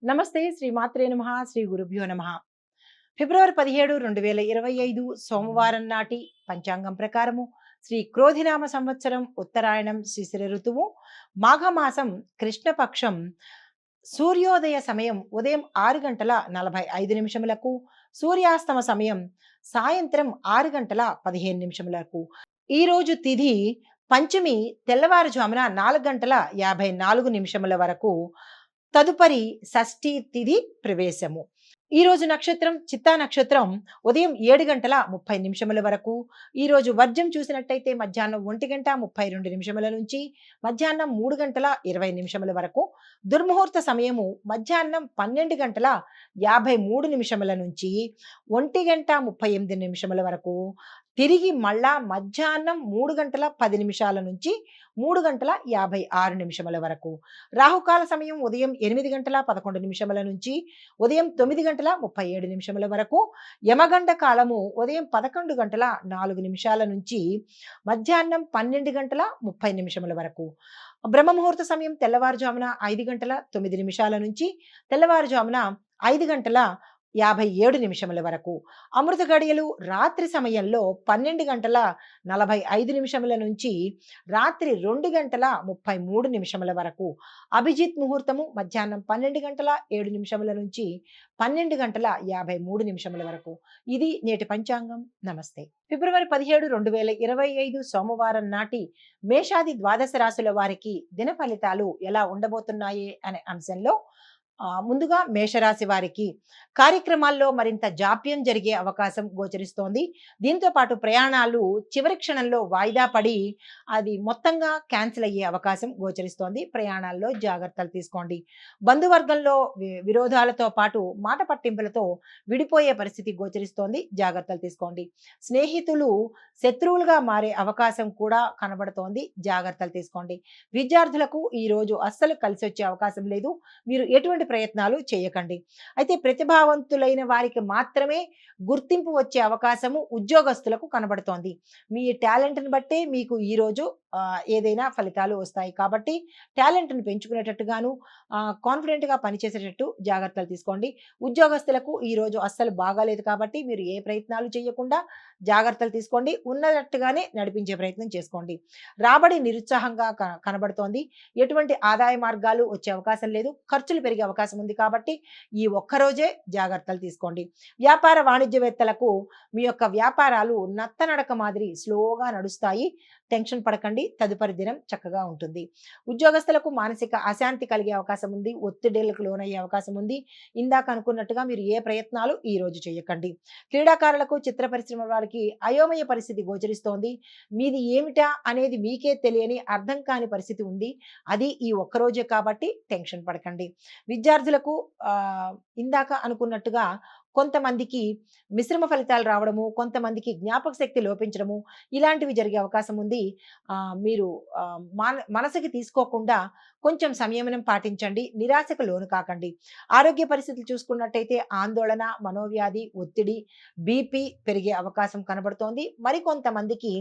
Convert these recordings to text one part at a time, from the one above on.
నమస్తే శ్రీ మాత్రే నమః శ్రీ గురుభ్యో నమః. ఫిబ్రవరి 17, 2025 సోమవారం నాటి పంచాంగం ప్రకారము శ్రీ క్రోధినామ సంవత్సరం ఉత్తరాయణం శిశిర ఋతువు మాఘమాసం కృష్ణపక్షం సూర్యోదయ సమయం ఉదయం 6 గంటల 45 నిమిషములకు, సూర్యాస్తమ సమయం సాయంత్రం 6 గంటల 15 నిమిషములకు. ఈరోజు తిథి పంచమి తెల్లవారుజామున 4 గంటల 54 నిమిషముల వరకు, తదుపరి షష్ఠి తిథి ప్రవేశము. ఈరోజు నక్షత్రం చిత్తా నక్షత్రం ఉదయం 7 గంటల 30 నిమిషముల వరకు. ఈరోజు వర్జం చూసినట్టయితే మధ్యాహ్నం 1 గంట 32 నిమిషముల నుంచి మధ్యాహ్నం 3 గంటల 20 నిమిషముల వరకు. దుర్ముహూర్త సమయము మధ్యాహ్నం 12 గంటల 53 నిమిషముల నుంచి 1 గంట 38 నిమిషముల వరకు. తిరిగి మళ్ళా మధ్యాహ్నం 3 గంటల 10 నిమిషాల నుంచి 3 గంటల 56 నిమిషముల వరకు. రాహుకాల సమయం ఉదయం 8 గంటల 11 నిమిషముల నుంచి ఉదయం 9 గంటల 37 నిమిషముల వరకు. యమగండ కాలము ఉదయం 11 గంటల 4 నిమిషాల నుంచి మధ్యాహ్నం 12 గంటల 30 నిమిషముల వరకు. బ్రహ్మముహూర్త సమయం తెల్లవారుజామున 5 గంటల 9 నిమిషాల నుంచి తెల్లవారుజామున 5 గంటల 57 నిమిషముల వరకు. అమృత గడియలు రాత్రి సమయంలో 12 గంటల 45 నిమిషముల నుంచి రాత్రి 2 గంటల 33 నిమిషముల వరకు. అభిజిత్ ముహూర్తము మధ్యాహ్నం 12 గంటల 7 నిమిషముల నుంచి 12 గంటల 53 నిమిషముల వరకు. ఇది నేటి పంచాంగం. నమస్తే. ఫిబ్రవరి 17, 2025 సోమవారం నాటి మేషాది ద్వాదశ రాశుల వారికి దిన ఫలితాలు ఎలా ఉండబోతున్నాయి అనే అంశంలో ముందుగా మేషరాశి వారికి కార్యక్రమాల్లో మరింత జాప్యం జరిగే అవకాశం గోచరిస్తోంది. దీంతో పాటు ప్రయాణాలు చివరి క్షణంలో వాయిదా పడి అది మొత్తంగా క్యాన్సిల్ అయ్యే అవకాశం గోచరిస్తోంది. ప్రయాణాల్లో జాగ్రత్తలు తీసుకోండి. బంధువర్గంలో విరోధాలతో పాటు మాట పట్టింపులతో విడిపోయే పరిస్థితి గోచరిస్తోంది. జాగ్రత్తలు తీసుకోండి. స్నేహితులు శత్రువులుగా మారే అవకాశం కూడా కనబడుతోంది. జాగ్రత్తలు తీసుకోండి. విద్యార్థులకు ఈ రోజు అస్సలు కలిసి వచ్చే అవకాశం లేదు. మీరు ఎటువంటి ప్రయత్నాలు చేయకండి. అయితే ప్రతిభావంతులైన వారికి మాత్రమే గుర్తింపు వచ్చే అవకాశము ఉద్యోగస్తులకు కనబడుతోంది. మీ టాలెంట్ని బట్టే మీకు ఈరోజు ఏదైనా ఫలితాలు వస్తాయి. కాబట్టి టాలెంట్ని పెంచుకునేటట్టుగాను కాన్ఫిడెంట్గా పనిచేసేటట్టు జాగ్రత్తలు తీసుకోండి. ఉద్యోగస్తులకు ఈరోజు అస్సలు బాగాలేదు కాబట్టి మీరు ఏ ప్రయత్నాలు చేయకుండా జాగ్రత్తలు తీసుకోండి. ఉన్నట్టుగానే నడిపించే ప్రయత్నం చేసుకోండి. రాబడి నిరుత్సాహంగా కనబడుతోంది. ఎటువంటి ఆదాయ మార్గాలు వచ్చే అవకాశం లేదు. ఖర్చులు పెరిగే అవకాశం ఉంది కాబట్టి ఈ ఒక్కరోజే జాగ్రత్తలు తీసుకోండి. వ్యాపార వాణిజ్యవేత్తలకు మీ యొక్క వ్యాపారాలు నత్తనడక మాదిరి స్లోగా నడుస్తాయి. టెన్షన్ పడకండి. తదుపరి దినం చక్కగా ఉంటుంది. ఉద్యోగస్తులకు మానసిక అశాంతి కలిగే అవకాశం ఉంది. ఒత్తిడిలకు లోనయ్యే అవకాశం ఉంది. ఇందాక అనుకున్నట్టుగా మీరు ఏ ప్రయత్నాలు ఈ రోజు చేయకండి. క్రీడాకారులకు చిత్ర పరిశ్రమ వారికి అయోమయ పరిస్థితి గోచరిస్తోంది. మీది ఏమిటా అనేది మీకే తెలియని అర్థం కాని పరిస్థితి ఉంది. అది ఈ ఒక్కరోజే కాబట్టి టెన్షన్ పడకండి. విద్యార్థులకు ఇందాక అనుకున్నట్టుగా కొంతమందికి మిశ్రమ ఫలితాలు రావడము, కొంతమందికి జ్ఞాపక శక్తి లోపించడము ఇలాంటివి జరిగే అవకాశం ఉంది. మీరు మనసుకి తీసుకోకుండా కొంచెం సంయమనం పాటించండి. నిరాశకు లోను కాకండి. ఆరోగ్య పరిస్థితులు చూసుకున్నట్టయితే ఆందోళన, మనోవ్యాధి, ఒత్తిడి, బీపీ పెరిగే అవకాశం కనబడుతోంది. మరికొంతమందికి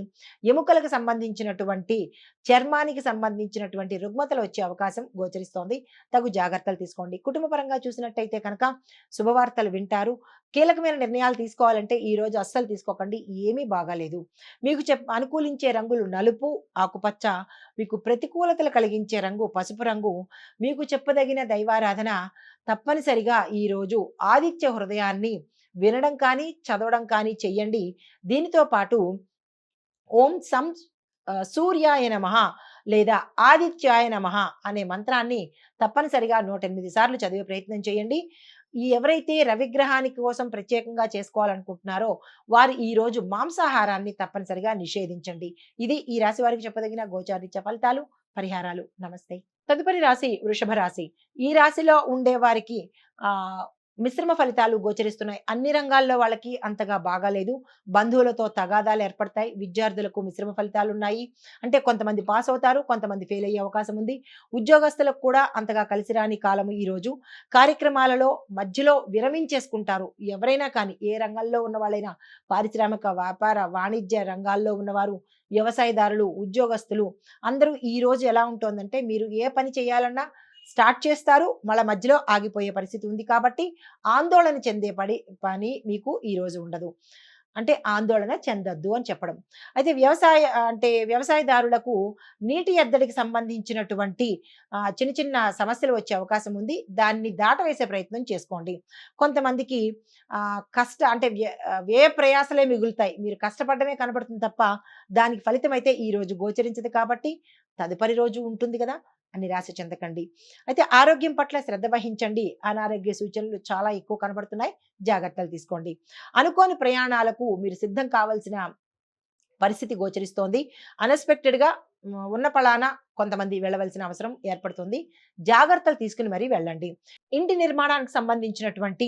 ఎముకలకు సంబంధించినటువంటి, చర్మానికి సంబంధించినటువంటి రుగ్మతలు వచ్చే అవకాశం గోచరిస్తోంది. తగు జాగ్రత్తలు తీసుకోండి. కుటుంబపరంగా చూసినట్టయితే కనుక శుభవార్తలు వింటారు. కీలకమైన నిర్ణయాలు తీసుకోవాలంటే ఈ రోజు అస్సలు తీసుకోకండి. ఏమీ బాగాలేదు. మీకు అనుకూలించే రంగులు నలుపు, ఆకుపచ్చ. మీకు ప్రతికూలతలు కలిగించే రంగు పసుపు రంగు. మీకు చెప్పదగిన దైవారాధన తప్పనిసరిగా ఈరోజు ఆదిత్య హృదయాన్ని వినడం కానీ చదవడం కానీ చెయ్యండి. దీనితో పాటు ఓం సం సూర్యాయ నమః లేదా ఆదిత్యాయ నమః అనే మంత్రాన్ని తప్పనిసరిగా 108 సార్లు చదివే ప్రయత్నం చేయండి. ఎవరైతే రవిగ్రహానికి కోసం ప్రత్యేకంగా చేసుకోవాలనుకుంటున్నారో వారు ఈ రోజు మాంసాహారాన్ని తప్పనిసరిగా నిషేధించండి. ఇది ఈ రాశి వారికి చెప్పదగిన గోచారిత్య ఫలితాలు, పరిహారాలు. నమస్తే. తదుపరి రాశి వృషభ రాశి. ఈ రాశిలో ఉండే వారికి మిశ్రమ ఫలితాలు గోచరిస్తున్నాయి. అన్ని రంగాల్లో వాళ్ళకి అంతగా బాగాలేదు. బంధువులతో తగాదాలు ఏర్పడతాయి. విద్యార్థులకు మిశ్రమ ఫలితాలు ఉన్నాయి. అంటే కొంతమంది పాస్ అవుతారు, కొంతమంది ఫెయిల్ అయ్యే అవకాశం ఉంది. ఉద్యోగస్తులకు కూడా అంతగా కలిసి రాని కాలము ఈరోజు. కార్యక్రమాలలో మధ్యలో విరమించేసుకుంటారు. ఎవరైనా కానీ ఏ రంగంలో ఉన్న వాళ్ళైనా, పారిశ్రామిక, వ్యాపార, వాణిజ్య రంగాల్లో ఉన్నవారు, వ్యవసాయదారులు, ఉద్యోగస్తులు అందరూ ఈ రోజు ఎలా ఉంటుందంటే మీరు ఏ పని చేయాలన్నా స్టార్ట్ చేస్తారు, మళ్ళా మధ్యలో ఆగిపోయే పరిస్థితి ఉంది కాబట్టి ఆందోళన చెందే పని మీకు ఈ రోజు ఉండదు. అంటే ఆందోళన చెందొద్దు అని చెప్పడం. అయితే వ్యవసాయదారులకు నీటి ఎద్దడికి సంబంధించినటువంటి చిన్న చిన్న సమస్యలు వచ్చే అవకాశం ఉంది. దాన్ని దాటవేసే ప్రయత్నం చేసుకోండి. కొంతమందికి వ్యయ ప్రయాసలే మిగులుతాయి. మీరు కష్టపడడమే కనబడుతుంది తప్ప దానికి ఫలితం అయితే ఈ రోజు గోచరించదు కాబట్టి తదుపరి రోజు ఉంటుంది కదా! అని నిరాశ చెందకండి. అయితే ఆరోగ్యం పట్ల శ్రద్ధ వహించండి. అనారోగ్య సూచనలు చాలా ఎక్కువ కనబడుతున్నాయి. జాగ్రత్తలు తీసుకోండి. అనుకోని ప్రయాణాలకు మీరు సిద్ధం కావాల్సిన పరిస్థితి గోచరిస్తోంది. అన్‌ఎక్స్‌పెక్టెడ్‌గా ఉన్న పళానా కొంతమంది వెళ్ళవలసిన అవసరం ఏర్పడుతుంది. జాగ్రత్తలు తీసుకొని మరీ వెళ్ళండి. ఇంటి నిర్మాణానికి సంబంధించినటువంటి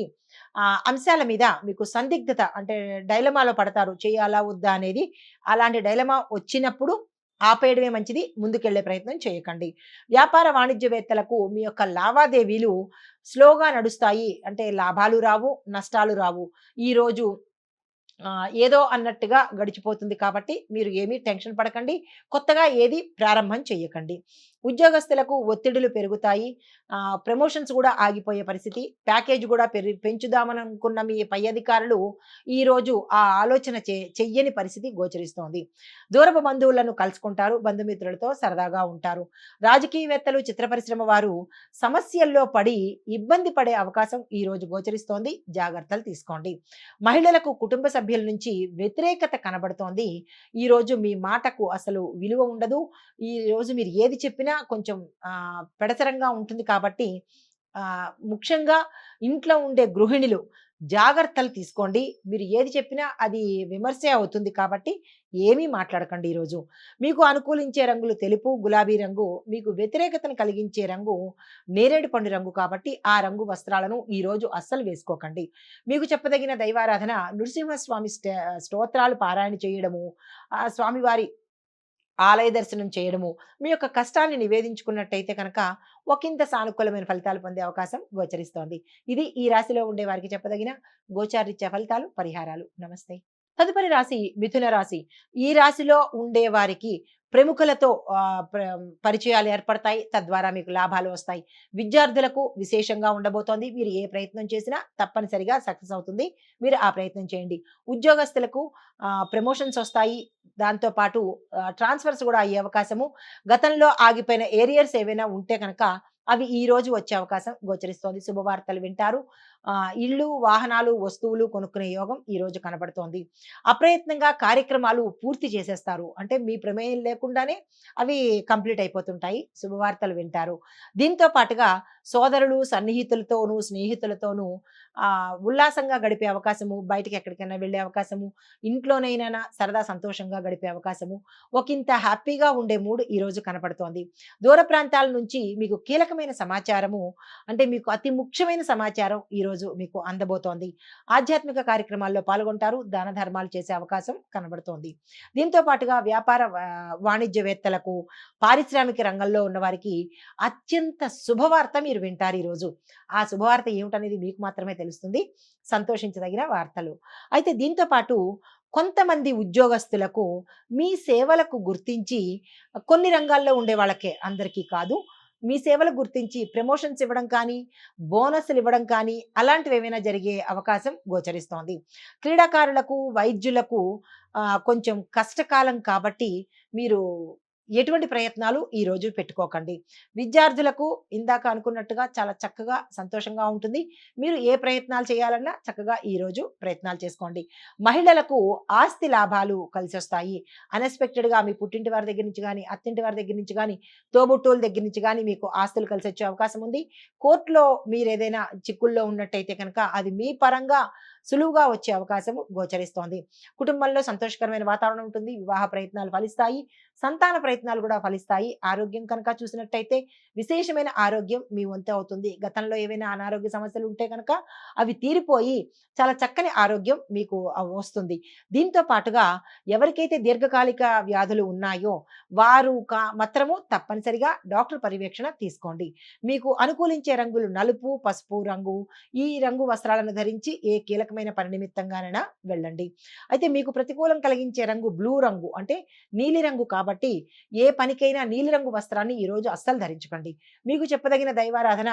అంశాల మీద మీకు సందిగ్ధత అంటే డైలమాలో పడతారు. చేయాలా? వద్దా? అనేది. అలాంటి డైలమా వచ్చినప్పుడు ఆపేయడమే మంచిది. ముందుకెళ్ళే ప్రయత్నం చేయకండి. వ్యాపార వాణిజ్యవేత్తలకు మీ యొక్క లావాదేవీలు స్లోగా నడుస్తాయి. అంటే లాభాలు రావు, నష్టాలు రావు. ఈరోజు ఏదో అన్నట్టుగా గడిచిపోతుంది కాబట్టి మీరు ఏమీ టెన్షన్ పడకండి. కొత్తగా ఏది ప్రారంభం చేయకండి. ఉద్యోగస్తులకు ఒత్తిడులు పెరుగుతాయి. ప్రమోషన్స్ కూడా ఆగిపోయే పరిస్థితి. ప్యాకేజ్ కూడా పెంచుదామని అనుకున్న మీ పై అధికారులు ఈరోజు ఆ ఆలోచన చెయ్యని పరిస్థితి గోచరిస్తోంది. దూరపు బంధువులను కలుసుకుంటారు. బంధుమిత్రులతో సరదాగా ఉంటారు. రాజకీయవేత్తలు, చిత్ర పరిశ్రమ వారు సమస్యల్లో పడి ఇబ్బంది పడే అవకాశం ఈరోజు గోచరిస్తోంది. జాగ్రత్తలు తీసుకోండి. మహిళలకు కుటుంబ సభ్యుల నుంచి వ్యతిరేకత కనబడుతోంది. ఈరోజు మీ మాటకు అసలు విలువ ఉండదు. ఈరోజు మీరు ఏది చెప్పినా కొంచెం పెడసరంగా ఉంటుంది కాబట్టి ముఖ్యంగా ఇంట్లో ఉండే గృహిణులు జాగ్రత్తలు తీసుకోండి. మీరు ఏది చెప్పినా అది విమర్శే అవుతుంది కాబట్టి ఏమీ మాట్లాడకండి ఈరోజు. మీకు అనుకూలించే రంగులు తెలుపు, గులాబీ రంగు. మీకు వ్యతిరేకతను కలిగించే రంగు నేరేడు పండు రంగు కాబట్టి ఆ రంగు వస్త్రాలను ఈరోజు అస్సలు వేసుకోకండి. మీకు చెప్పదగిన దైవారాధన నృసింహస్వామి స్తోత్రాలు పారాయణ చేయడము, ఆ స్వామివారి ఆలయ దర్శనం చేయడము, మీ యొక్క కష్టాన్ని నివేదించుకున్నట్టయితే కనుక ఒకంత సానుకూలమైన ఫలితాలు పొందే అవకాశం గోచరిస్తోంది. ఇది ఈ రాశిలో ఉండే వారికి చెప్పదగిన గోచారరీత్యా ఫలితాలు, పరిహారాలు. నమస్తే. తదుపరి రాశి మిథున రాశి. ఈ రాశిలో ఉండే వారికి ప్రముఖులతో పరిచయాలు ఏర్పడతాయి. తద్వారా మీకు లాభాలు వస్తాయి. విద్యార్థులకు విశేషంగా ఉండబోతోంది. మీరు ఏ ప్రయత్నం చేసినా తప్పనిసరిగా సక్సెస్ అవుతుంది. మీరు ఆ ప్రయత్నం చేయండి. ఉద్యోగస్తులకు ప్రమోషన్స్ వస్తాయి. దాంతో పాటు ట్రాన్స్ఫర్స్ కూడా అయ్యే అవకాశము. గతంలో ఆగిపోయిన ఏరియర్స్ ఏవైనా ఉంటే కనుక అవి ఈ రోజు వచ్చే అవకాశం గోచరిస్తోంది. శుభవార్తలు వింటారు. ఇళ్ళు, వాహనాలు, వస్తువులు కొనుక్కునే యోగం ఈ రోజు కనబడుతోంది. అప్రయత్నంగా కార్యక్రమాలు పూర్తి చేసేస్తారు. అంటే మీ ప్రమేయం లేకుండానే అవి కంప్లీట్ అయిపోతుంటాయి. శుభవార్తలు వింటారు. దీంతో పాటుగా సోదరులు, సన్నిహితులతోనూ, స్నేహితులతోనూ ఉల్లాసంగా గడిపే అవకాశము, బయటికి ఎక్కడికైనా వెళ్ళే అవకాశము, ఇంట్లోనైనా సరదా సంతోషంగా గడిపే అవకాశము, ఒకంత హ్యాపీగా ఉండే మూడ్ ఈ రోజు కనపడుతోంది. దూర ప్రాంతాల నుంచి మీకు కీలకమైన సమాచారము అంటే మీకు అతి ముఖ్యమైన సమాచారం ఈరోజు మీకు అందబోతోంది. ఆధ్యాత్మిక కార్యక్రమాల్లో పాల్గొంటారు. దాన ధర్మాలు చేసే అవకాశం కనబడుతోంది. దీంతో పాటుగా వ్యాపార వాణిజ్యవేత్తలకు, పారిశ్రామిక రంగంలో ఉన్న వారికి అత్యంత శుభవార్త మీరు వింటారు ఈరోజు. ఆ శుభవార్త ఏమిటనేది మీకు మాత్రమే తెలుస్తుంది. సంతోషించదగిన వార్తలు. అయితే దీంతో పాటు కొంతమంది ఉద్యోగస్తులకు మీ సేవలకు గుర్తించి కొన్ని రంగాల్లో ఉండే వాళ్ళకే, అందరికీ కాదు, మీ సేవలు గుర్తించి ప్రమోషన్స్ ఇవ్వడం కానీ, బోనస్లు ఇవ్వడం కానీ అలాంటివి ఏమైనా జరిగే అవకాశం గోచరిస్తోంది. క్రీడాకారులకు, వైద్యులకు కొంచెం కష్టకాలం కాబట్టి మీరు ఎటువంటి ప్రయత్నాలు ఈ రోజు పెట్టుకోకండి. విద్యార్థులకు ఇందాక అనుకున్నట్టుగా చాలా చక్కగా సంతోషంగా ఉంటుంది. మీరు ఏ ప్రయత్నాలు చేయాలన్నా చక్కగా ఈ రోజు ప్రయత్నాలు చేసుకోండి. మహిళలకు ఆస్తి లాభాలు కలిసొస్తాయి. అన్‌ఎక్స్‌పెక్టెడ్‌గా మీ పుట్టింటి వారి దగ్గర నుంచి గాని, అత్తింటి వారి దగ్గర నుంచి గాని, తోబుట్టువుల దగ్గర నుంచి గాని మీకు ఆస్తులు కలిసొచ్చే అవకాశం ఉంది. కోర్టులో మీరేదైనా చిక్కుల్లో ఉన్నట్టయితే కనుక అది మీ పరంగా సులువుగా వచ్చే అవకాశం గోచరిస్తోంది. కుటుంబంలో సంతోషకరమైన వాతావరణం ఉంటుంది. వివాహ ప్రయత్నాలు ఫలిస్తాయి. సంతాన ప్రయత్నాలు కూడా ఫలిస్తాయి. ఆరోగ్యం కనుక చూసినట్టయితే విశేషమైన ఆరోగ్యం మీ వంతు అవుతుంది. గతంలో ఏవైనా అనారోగ్య సమస్యలు ఉంటే కనుక అవి తీరిపోయి చాలా చక్కని ఆరోగ్యం మీకు వస్తుంది. దీంతో పాటుగా ఎవరికైతే దీర్ఘకాలిక వ్యాధులు ఉన్నాయో వారు మాత్రము తప్పనిసరిగా డాక్టర్ పర్యవేక్షణ తీసుకోండి. మీకు అనుకూలించే రంగులు నలుపు, పసుపు రంగు. ఈ రంగు వస్త్రాలను ధరించి ఏ కీలక కీలకమైన పని నిమిత్తంగానైనా వెళ్ళండి. అయితే మీకు ప్రతికూలం కలిగించే రంగు బ్లూ రంగు అంటే నీలిరంగు కాబట్టి ఏ పనికైనా నీలిరంగు వస్త్రాన్ని ఈరోజు అస్సలు ధరించకండి. మీకు చెప్పదగిన దైవారాధన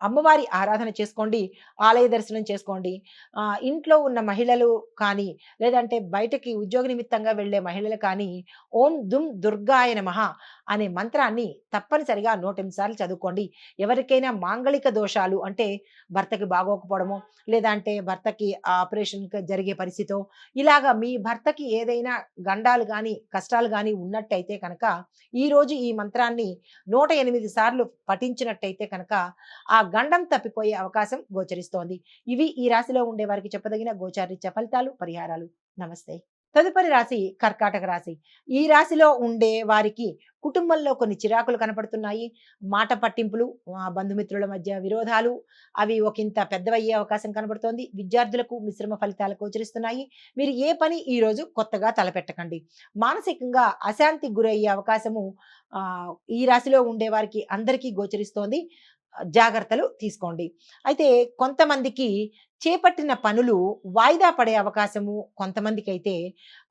అమ్మవారి ఆరాధన చేసుకోండి. ఆలయ దర్శనం చేసుకోండి. ఇంట్లో ఉన్న మహిళలు కానీ, లేదంటే బయటకి ఉద్యోగ నిమిత్తంగా వెళ్ళే మహిళలు కానీ, ఓం దుమ్ దుర్గాయ నమః అనే మంత్రాన్ని తప్పనిసరిగా 108 సార్లు చదువుకోండి. ఎవరికైనా మాంగళిక దోషాలు అంటే భర్తకి బాగోకపోవడమో, లేదా అంటే భర్తకి ఆపరేషన్ జరిగే పరిస్థితో, ఇలాగా మీ భర్తకి ఏదైనా గండాలు గానీ, కష్టాలు గానీ ఉన్నట్టయితే కనుక, ఈరోజు ఈ మంత్రాన్ని 108 సార్లు పఠించినట్టయితే కనుక ఆ గండం తప్పిపోయే అవకాశం గోచరిస్తోంది. ఇవి ఈ రాశిలో ఉండే వారికి చెప్పదగిన గోచారరీత్యా ఫలితాలు, పరిహారాలు. నమస్తే. తదుపరి రాశి కర్కాటక రాశి. ఈ రాశిలో ఉండే వారికి కుటుంబంలో కొన్ని చిరాకులు కనపడుతున్నాయి. మాట పట్టింపులు, బంధుమిత్రుల మధ్య విరోధాలు అవి ఒకంత పెద్దవయ్యే అవకాశం కనబడుతోంది. విద్యార్థులకు మిశ్రమ ఫలితాలు గోచరిస్తున్నాయి. మీరు ఏ పని ఈరోజు కొత్తగా తలపెట్టకండి. మానసికంగా అశాంతికి గురయ్యే అవకాశము ఈ రాశిలో ఉండే వారికి అందరికీ గోచరిస్తోంది. జాగ్రత్తలు తీసుకోండి. అయితే కొంతమందికి చేపట్టిన పనులు వాయిదా పడే అవకాశము కొంతమందికైతే,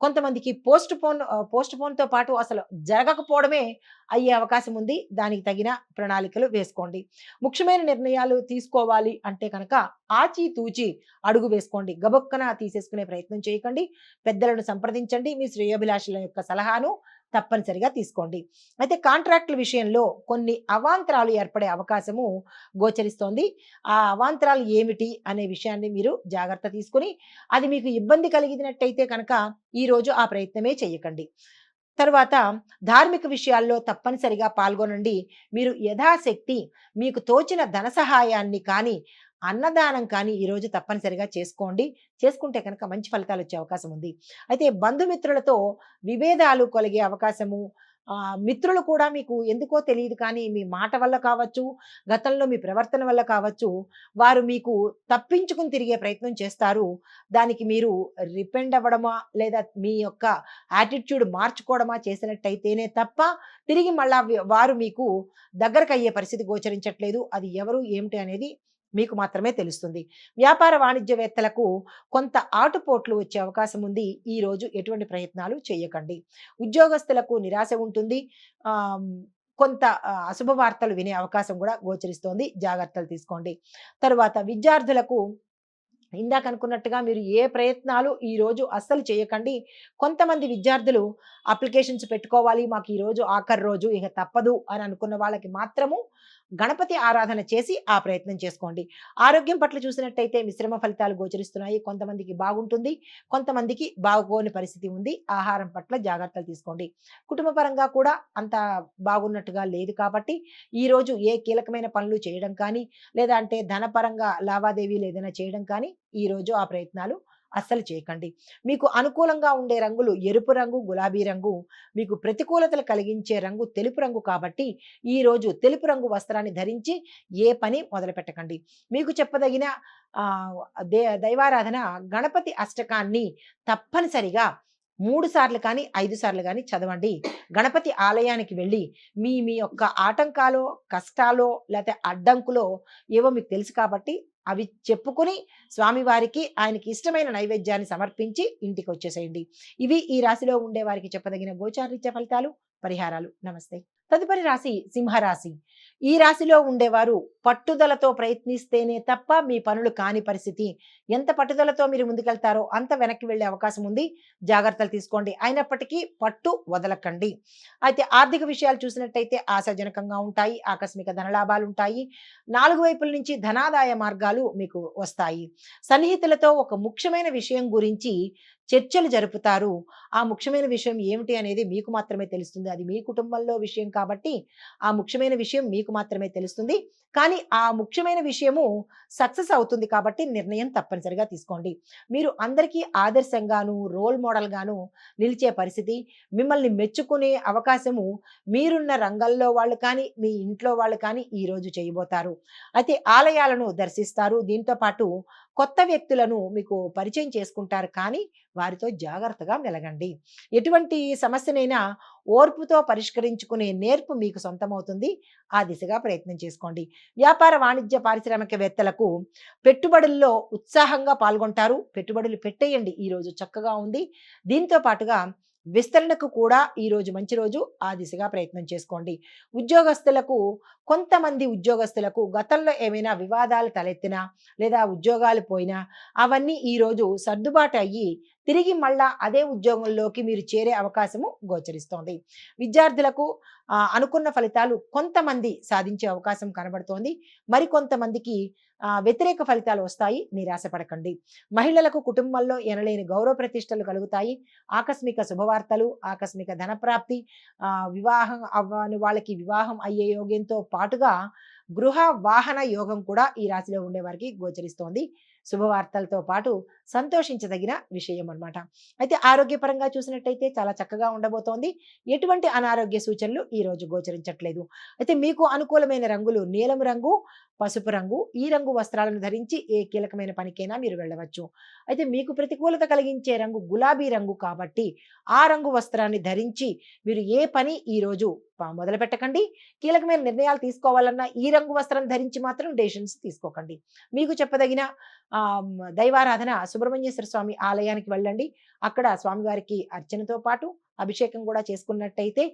కొంతమందికి పోస్ట్‌పోన్‌తో పాటు అసలు జరగకపోవడమే అయ్యే అవకాశం ఉంది. దానికి తగిన ప్రణాళికలు వేసుకోండి. ముఖ్యమైన నిర్ణయాలు తీసుకోవాలి అంటే కనుక ఆచితూచి అడుగు వేసుకోండి. గబుక్కన తీసేసుకునే ప్రయత్నం చేయకండి. పెద్దలను సంప్రదించండి. మీ శ్రేయోభిలాషుల యొక్క సలహాను తప్పనిసరిగా తీసుకోండి. అయితే కాంట్రాక్ట్‌ల విషయంలో కొన్ని అవాంతరాలు ఏర్పడే అవకాశము గోచరిస్తోంది. ఆ అవాంతరాలు ఏమిటి అనే విషయాన్ని మీరు జాగ్రత్త తీసుకొని, అది మీకు ఇబ్బంది కలిగినట్టయితే కనుక ఈరోజు ఆ ప్రయత్నమే చేయకండి. తరువాత ధార్మిక విషయాల్లో తప్పనిసరిగా పాల్గొనండి. మీరు యథాశక్తి మీకు తోచిన ధన సహాయాన్ని కానీ, అన్నదానం కానీ ఈరోజు తప్పనిసరిగా చేసుకోండి. చేసుకుంటే కనుక మంచి ఫలితాలొచ్చే అవకాశం ఉంది. అయితే బంధుమిత్రులతో విభేదాలు కలిగే అవకాశము, మిత్రులు కూడా మీకు ఎందుకో తెలీదు కానీ మీ మాట వల్ల కావచ్చు, గతంలో మీ ప్రవర్తన వల్ల కావచ్చు, వారు మీకు తప్పించుకొని తిరిగే ప్రయత్నం చేస్తారు. దానికి మీరు రిపెండ్ అవ్వడమా, లేదా మీ యొక్క యాటిట్యూడ్ మార్చుకోవడమా చేసినట్టయితేనే తప్ప, తిరిగి మళ్ళా వారు మీకు దగ్గరకయ్యే పరిస్థితి గోచరించట్లేదు. అది ఎవరు, ఏమిటి అనేది మీకు మాత్రమే తెలుస్తుంది. వ్యాపార వాణిజ్యవేత్తలకు కొంత ఆటుపోట్లు వచ్చే అవకాశం ఉంది. ఈరోజు ఎటువంటి ప్రయత్నాలు చేయకండి. ఉద్యోగస్తులకు నిరాశ ఉంటుంది. ఆహ్, కొంత అశుభ వార్తలు వినే అవకాశం కూడా గోచరిస్తోంది. జాగ్రత్తలు తీసుకోండి. తరువాత విద్యార్థులకు ఇందాక అనుకున్నట్టుగా మీరు ఏ ప్రయత్నాలు ఈరోజు అస్సలు చేయకండి. కొంతమంది విద్యార్థులు అప్లికేషన్స్ పెట్టుకోవాలి, మాకు ఈరోజు ఆఖరి రోజు ఇక తప్పదు అని అనుకున్న వాళ్ళకి మాత్రము గణపతి ఆరాధన చేసి ఆ ప్రయత్నం చేసుకోండి. ఆరోగ్యం పట్ల చూసినట్టయితే మిశ్రమ ఫలితాలు గోచరిస్తున్నాయి. కొంతమందికి బాగుంటుంది, కొంతమందికి బాగోని పరిస్థితి ఉంది. ఆహారం పట్ల జాగ్రత్తలు తీసుకోండి. కుటుంబ పరంగా కూడా అంత బాగున్నట్టుగా లేదు కాబట్టి ఈరోజు ఏ కీలకమైన పనులు చేయడం కానీ, లేదా అంటే ధనపరంగా లావాదేవీలు ఏదైనా చేయడం కానీ ఈరోజు ఆ ప్రయత్నాలు అస్సలు చేయకండి. మీకు అనుకూలంగా ఉండే రంగులు ఎరుపు రంగు, గులాబీ రంగు. మీకు ప్రతికూలతలు కలిగించే రంగు తెలుపు రంగు కాబట్టి ఈరోజు తెలుపు రంగు వస్త్రాన్ని ధరించి ఏ పని మొదలుపెట్టకండి. మీకు చెప్పదగిన దైవారాధన గణపతి అష్టకాన్ని తప్పనిసరిగా 3 సార్లు కానీ, 5 సార్లు కానీ చదవండి. గణపతి ఆలయానికి వెళ్ళి మీ మీ యొక్క ఆటంకాలో, కష్టాలో లేతే అడ్డంకులో ఏవో మీకు తెలుసు కాబట్టి అవి చెప్పుకొని స్వామివారికి ఆయనకి ఇష్టమైన నైవేద్యాన్ని సమర్పించి ఇంటికి వచ్చేసేయండి. ఇవి ఈ రాశిలో ఉండే వారికి చెప్పదగిన గోచారరీత్యా ఫలితాలు, పరిహారాలు. నమస్తే. తదుపరి రాశి సింహరాశి. ఈ రాశిలో ఉండేవారు పట్టుదలతో ప్రయత్నిస్తేనే తప్ప మీ పనులు కాని పరిస్థితి. ఎంత పట్టుదలతో మీరు ముందుకెళ్తారో అంత వెనక్కి వెళ్ళే అవకాశం ఉంది. జాగ్రత్తలు తీసుకోండి. అయినప్పటికీ పట్టు వదలకండి. అయితే ఆర్థిక విషయాలు చూసినట్టయితే ఆశాజనకంగా ఉంటాయి. ఆకస్మిక ధనలాభాలు ఉంటాయి. 4 వైపుల నుంచి ధనాదాయ మార్గాలు మీకు వస్తాయి. సన్నిహితులతో ఒక ముఖ్యమైన విషయం గురించి చర్చలు జరుపుతారు. ఆ ముఖ్యమైన విషయం ఏమిటి అనేది మీకు మాత్రమే తెలుస్తుంది. అది మీ కుటుంబంలో విషయం కాబట్టి ఆ ముఖ్యమైన విషయం మీకు మాత్రమే తెలుస్తుంది. కానీ ఆ ముఖ్యమైన విషయము సక్సెస్ అవుతుంది కాబట్టి నిర్ణయం తప్పనిసరిగా తీసుకోండి. మీరు అందరికీ ఆదర్శంగాను, రోల్ మోడల్‌గాను నిలిచే పరిస్థితి, మిమ్మల్ని మెచ్చుకునే అవకాశము మీరున్న రంగంలో వాళ్ళు కానీ, మీ ఇంట్లో వాళ్ళు కానీ ఈరోజు చేయబోతారు. అయితే ఆలయాలను దర్శిస్తారు. దీంతో పాటు కొత్త వ్యక్తులను మీకు పరిచయం చేసుకుంటారు, కానీ వారితో జాగ్రత్తగా మెలగండి. ఎటువంటి సమస్యనైనా ఓర్పుతో పరిష్కరించుకునే నేర్పు మీకు సొంతమవుతుంది. ఆ దిశగా ప్రయత్నం చేసుకోండి. వ్యాపార, వాణిజ్య, పారిశ్రామికవేత్తలకు పెట్టుబడుల్లో ఉత్సాహంగా పాల్గొంటారు. పెట్టుబడులు పెట్టేయండి. ఈరోజు చక్కగా ఉంది. దీంతో పాటుగా విస్తరణకు కూడా ఈరోజు మంచి రోజు. ఆ దిశగా ప్రయత్నం చేసుకోండి. ఉద్యోగస్తులకు, కొంతమంది ఉద్యోగస్తులకు గతంలో ఏమైనా వివాదాలు తలెత్తినా లేదా ఉద్యోగాలు పోయినా అవన్నీ ఈరోజు సర్దుబాటు అయ్యి తిరిగి మళ్ళా అదే ఉద్యోగంలోకి మీరు చేరే అవకాశము గోచరిస్తోంది. విద్యార్థులకు అనుకున్న ఫలితాలు కొంతమంది సాధించే అవకాశం కనబడుతోంది. మరికొంతమందికి వ్యతిరేక ఫలితాలు వస్తాయి. నిరాశపడకండి. మహిళలకు కుటుంబంలో ఎనలేని గౌరవ ప్రతిష్టలు కలుగుతాయి. ఆకస్మిక శుభవార్తలు, ఆకస్మిక ధనప్రాప్తి, వివాహం అవ్వని వాళ్ళకి వివాహం అయ్యే యోగ్యంతో పాటుగా గృహ వాహన యోగం కూడా ఈ రాశిలో ఉండే వారికి గోచరిస్తోంది. శుభవార్తలతో పాటు సంతోషించదగిన విషయం అన్నమాట. అయితే ఆరోగ్యపరంగా చూసినట్టయితే చాలా చక్కగా ఉండబోతోంది. ఎటువంటి అనారోగ్య సూచనలు ఈ రోజు గోచరించట్లేదు. అయితే మీకు అనుకూలమైన రంగులు నీలం రంగు, పసుపు రంగు. ఈ రంగు వస్త్రాలను ధరించి ఏ కీలకమైన పనికైనా మీరు వెళ్ళవచ్చు. అయితే మీకు ప్రతికూలత కలిగించే రంగు గులాబీ రంగు కాబట్టి ఆ రంగు వస్త్రాన్ని ధరించి మీరు ఏ పని ఈ రోజు మొదలు పెట్టకండి. కీలకమైన నిర్ణయాలు తీసుకోవాలన్నా ఈ రంగు వస్త్రం ధరించి మాత్రం డెసిషన్స్ తీసుకోకండి. మీకు చెప్పదగిన దైవారాధన సుబ్రహ్మణ్యేశ్వర స్వామి ఆలయానికి వెళ్ళండి. అక్కడ స్వామివారికి అర్చనతో పాటు అభిషేకం కూడా చేసుకున్నట్టయితే